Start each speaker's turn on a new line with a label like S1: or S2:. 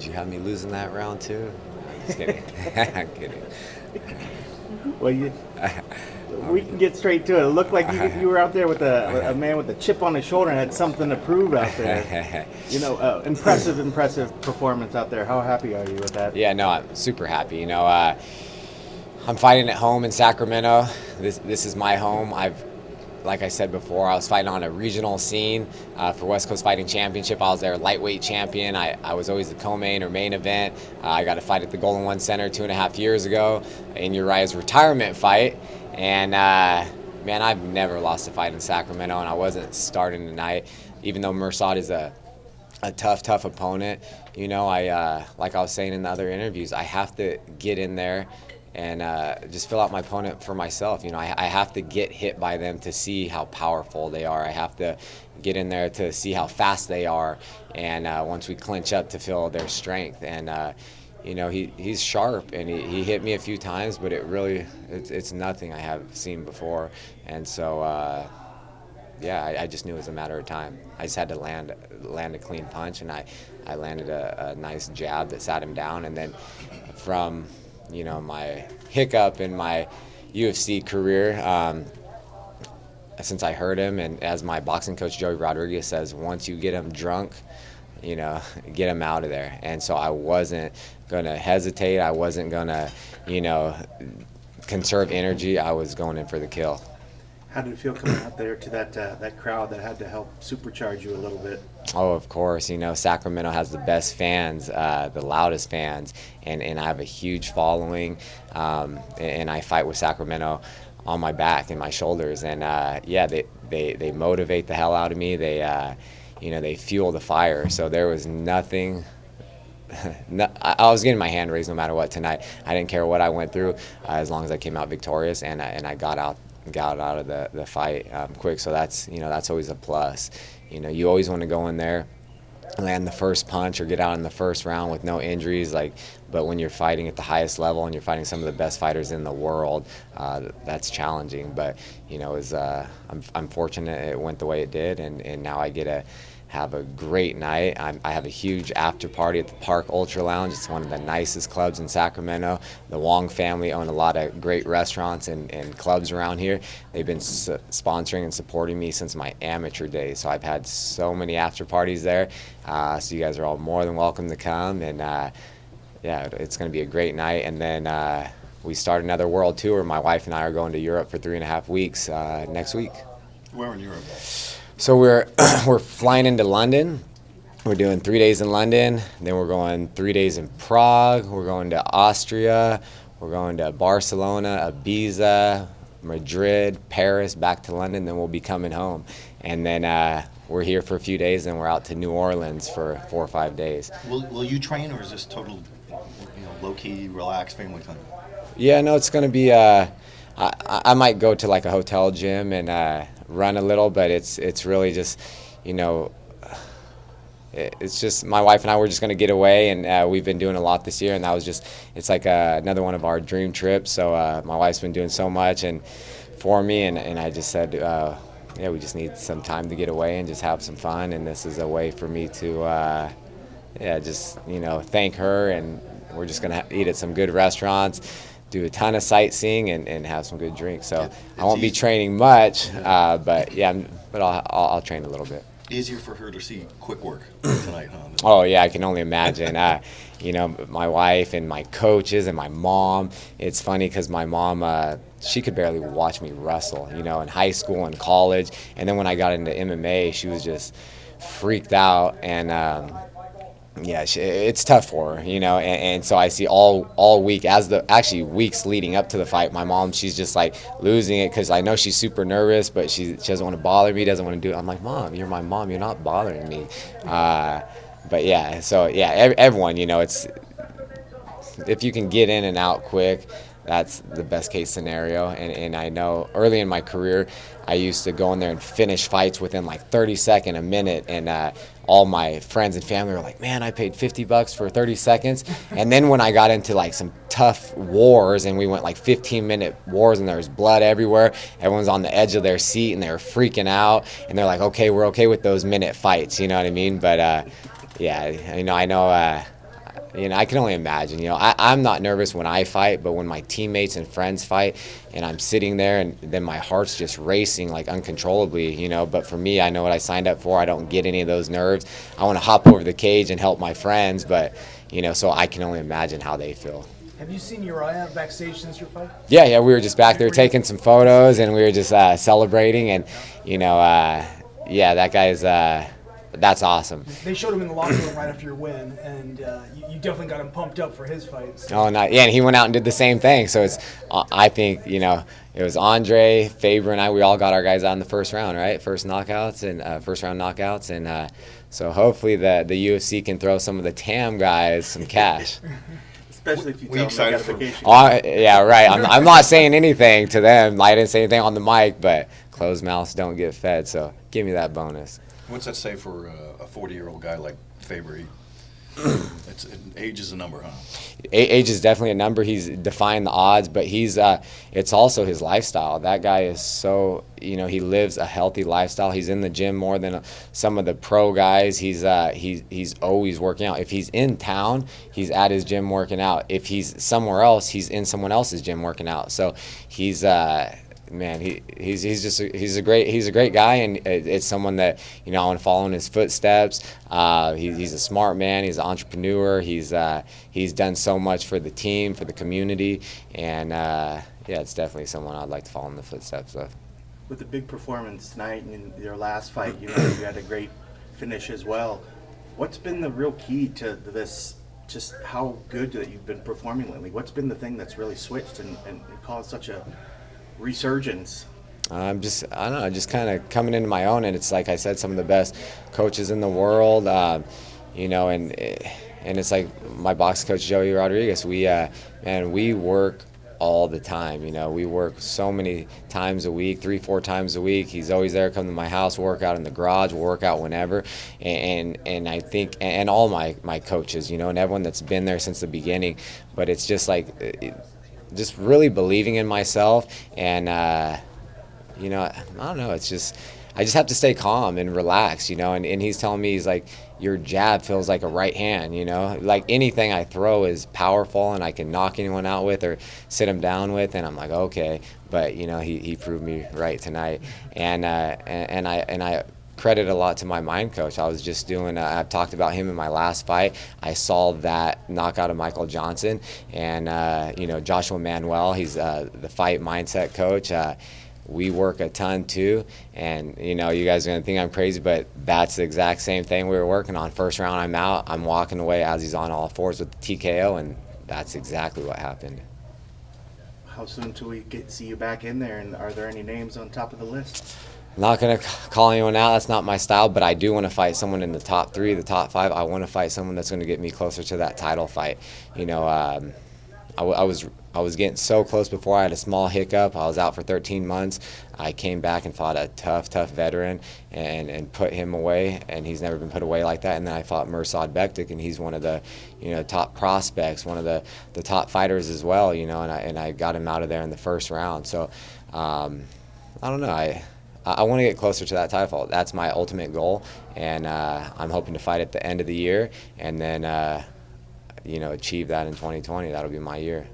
S1: Did you have me losing that round too? Just kidding. I'm kidding.
S2: Well, we can get straight to it. It looked like you were out there with a man with a chip on his shoulder and had something to prove out there. Impressive performance out there. How happy are you with that?
S1: Yeah, no, I'm super happy. I'm fighting at home in Sacramento. This is my home. Like I said before, I was fighting on a regional scene for West Coast Fighting Championship. I was their lightweight champion. I was always the co-main or main event. I got to fight at the Golden One Center 2.5 years ago in Uriah's retirement fight. And man, I've never lost a fight in Sacramento, and I wasn't starting tonight, even though Mersad is a tough opponent. Like I was saying in the other interviews, I have to get in there and just fill out my opponent for myself. I have to get hit by them to see how powerful they are. I have to get in there to see how fast they are, and once we clinch up, to feel their strength. And he's sharp, and he hit me a few times, but it's nothing I have seen before. And so I just knew it was a matter of time. I just had to land a clean punch, and I landed a nice jab that sat him down. And then from my hiccup in my UFC career, since I heard him, and as my boxing coach Joey Rodriguez says, once you get him drunk, get him out of there. And so I wasn't going to hesitate. I wasn't going to, conserve energy. I was going in for the kill.
S2: How did it feel coming out there to that crowd that had to help supercharge you a little bit?
S1: Oh, of course. Sacramento has the best fans, the loudest fans, and I have a huge following, and I fight with Sacramento on my back and my shoulders. And, they motivate the hell out of me. They fuel the fire. So there was nothing. I was getting my hand raised no matter what tonight. I didn't care what I went through, as long as I came out victorious, and I got out of the fight quick. So that's always a plus. You always want to go in there, land the first punch, or get out in the first round with no injuries. But when you're fighting at the highest level and you're fighting some of the best fighters in the world, that's challenging. But I'm fortunate it went the way it did, and now I get to have a great night. I have a huge after party at the Park Ultra Lounge. It's one of the nicest clubs in Sacramento. The Wong family own a lot of great restaurants and clubs around here. They've been sponsoring and supporting me since my amateur days. So I've had so many after parties there. So you guys are all more than welcome to come. And it's going to be a great night. And then we start another world tour. My wife and I are going to Europe for 3.5 weeks next week.
S3: Where in Europe?
S1: So we're flying into London. We're doing 3 days in London. Then we're going 3 days in Prague. We're going to Austria. We're going to Barcelona, Ibiza, Madrid, Paris, back to London. Then we'll be coming home. And then we're here for a few days, and we're out to New Orleans for 4 or 5 days.
S3: Will you train, or is this total, low-key, relaxed family time?
S1: Yeah, no, it's going to be. I might go to like a hotel gym and run a little, but it's really just, it's just my wife and I were just going to get away, and we've been doing a lot this year, and it's like another one of our dream trips. So my wife's been doing so much and for me, and I just said, we just need some time to get away and just have some fun, and this is a way for me to thank her, and we're just going to eat at some good restaurants, do a ton of sightseeing, and have some good drinks. So I won't be training much, but I'll train a little bit.
S3: Easier for her to see quick work tonight, huh?
S1: Oh yeah, I can only imagine. My wife and my coaches and my mom. It's funny because my mom, she could barely watch me wrestle, in high school and college. And then when I got into MMA, she was just freaked out, and it's tough for her, and so I see all week, weeks leading up to the fight, my mom, she's just like losing it, because I know she's super nervous, but she doesn't want to bother me, doesn't want to do it. I'm like, Mom, you're my mom, you're not bothering me. Everyone, it's, if you can get in and out quick, that's the best case scenario. And I know early in my career, I used to go in there and finish fights within like 30 seconds, a minute, and all my friends and family were like, man, I paid $50 for 30 seconds. And then when I got into like some tough wars, and we went like 15-minute wars, and there was blood everywhere, everyone's on the edge of their seat, and they were freaking out, and they're like, okay, we're okay with those minute fights, you know what I mean? But I know I can only imagine. I'm not nervous when I fight, but when my teammates and friends fight, and I'm sitting there, and then my heart's just racing like uncontrollably. But for me, I know what I signed up for. I don't get any of those nerves. I want to hop over the cage and help my friends, but so I can only imagine how they feel.
S4: Have you seen Urijah backstage since your fight?
S1: Yeah, we were just back there taking some photos, and we were just celebrating, and yeah, that guy's. That's awesome.
S4: They showed him in the locker room right after your win, and you definitely got him pumped up for his fight. So.
S1: Oh, yeah, and he went out and did the same thing. So it's, I think, it was Andre, Faber, and I. We all got our guys out in the first round, right? First round knockouts, and so hopefully the UFC can throw some of the TAM guys some cash.
S2: Especially if you tell them they got a vacation.
S1: Yeah, right. I'm not saying anything to them. I didn't say anything on the mic, but closed mouths don't get fed. So give me that bonus.
S3: What's that say for a 40-year-old guy like Faber? Age is a number, huh?
S1: Age is definitely a number. He's defying the odds, but it's also his lifestyle. That guy is so, he lives a healthy lifestyle. He's in the gym more than some of the pro guys. He's always working out. If he's in town, he's at his gym working out. If he's somewhere else, he's in someone else's gym working out. So he's man, he's a great guy, and it's someone that I want to follow in his footsteps. He's a smart man. He's an entrepreneur. He's done so much for the team, for the community, and yeah, it's definitely someone I'd like to follow in the footsteps of.
S2: With the big performance tonight and in your last fight, you had a great finish as well. What's been the real key to this? Just how good that you've been performing lately? What's been the thing that's really switched and caused such a resurgence?
S1: I don't know, just kind of coming into my own, and it's like I said, some of the best coaches in the world, and it's like my boxing coach Joey Rodriguez. We work all the time. We work so many times a week, 3-4 times a week. He's always there. Come to my house, we'll work out in the garage, we'll work out whenever, and I think, and all my coaches, and everyone that's been there since the beginning. But it's just like. Just really believing in myself, and I don't know. It's just I just have to stay calm and relax, and he's telling me, he's like, your jab feels like a right hand, like anything I throw is powerful, and I can knock anyone out with or sit him down with, and I'm like, okay, but he proved me right tonight, and I credit a lot to my mind coach. I was just doing, I've talked about him in my last fight. I saw that knockout of Michael Johnson, and Joshua Manuel, he's the fight mindset coach. We work a ton too, and you guys are gonna think I'm crazy, but that's the exact same thing we were working on. First round, I'm out, I'm walking away as he's on all fours with the TKO, and that's exactly what happened.
S2: How soon till we see you back in there, and are there any names on top of the list?
S1: I'm not going to call anyone out. That's not my style, but I do want to fight someone in the top 3, the top 5. I want to fight someone that's going to get me closer to that title fight. I was getting so close before. I had a small hiccup. I was out for 13 months. I came back and fought a tough veteran and put him away, and he's never been put away like that. And then I fought Mirsad Bektik, and he's one of the top prospects, one of the top fighters as well, and I got him out of there in the first round. So I don't know. I want to get closer to that title fight. That's my ultimate goal, and I'm hoping to fight at the end of the year, and then achieve that in 2020. That'll be my year.